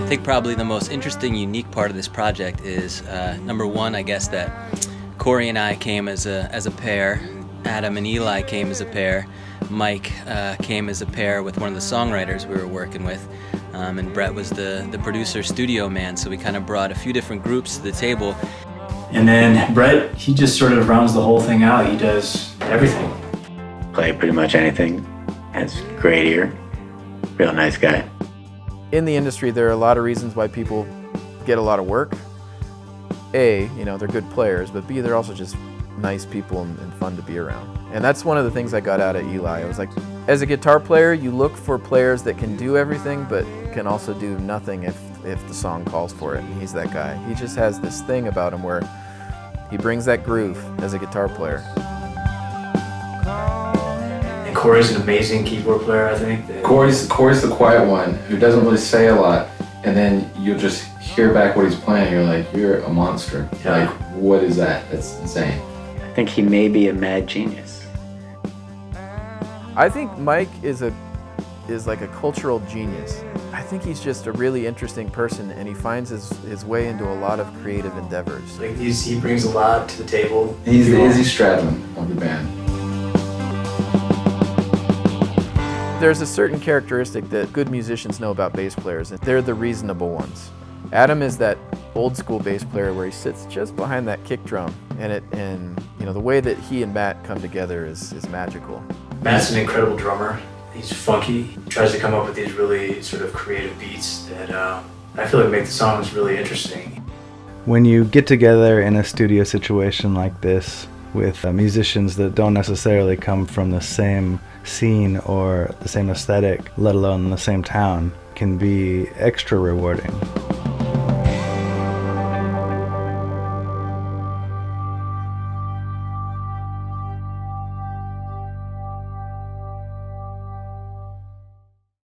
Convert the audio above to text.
I think probably the most interesting, unique part of this project is number one, I guess, that Corey and I came as a pair. Adam and Eli came as a pair. Mike came as a pair with one of the songwriters we were working with. And Brett was the producer studio man, so we kind of brought a few different groups to the table. And then Brett, he just sort of rounds the whole thing out. He does everything. Play pretty much anything. Has great ear. Real nice guy. In the industry, there are a lot of reasons why people get a lot of work. A, they're good players, but B, they're also just nice people and fun to be around. And that's one of the things I got out of Eli. I was like, as a guitar player, you look for players that can do everything, but can also do nothing if the song calls for it. And he's that guy. He just has this thing about him where he brings that groove as a guitar player. And Corey's an amazing keyboard player, I think. Corey's the quiet one who doesn't really say a lot, and then you'll just hear back what he's playing. You're like, you're a monster. Yeah. Like, what is that? That's insane. I think he may be a mad genius. I think Mike is like a cultural genius. I think he's just a really interesting person, and he finds his way into a lot of creative endeavors. Like he brings a lot to the table. He's the Izzy Stradlin of the band. There's a certain characteristic that good musicians know about bass players, and they're the reasonable ones. Adam is that old school bass player where he sits just behind that kick drum, and the way that he and Matt come together is magical. Matt's an incredible drummer. He's funky. He tries to come up with these really sort of creative beats that I feel like make the songs really interesting. When you get together in a studio situation like this with musicians that don't necessarily come from the same scene or the same aesthetic, let alone the same town, can be extra rewarding.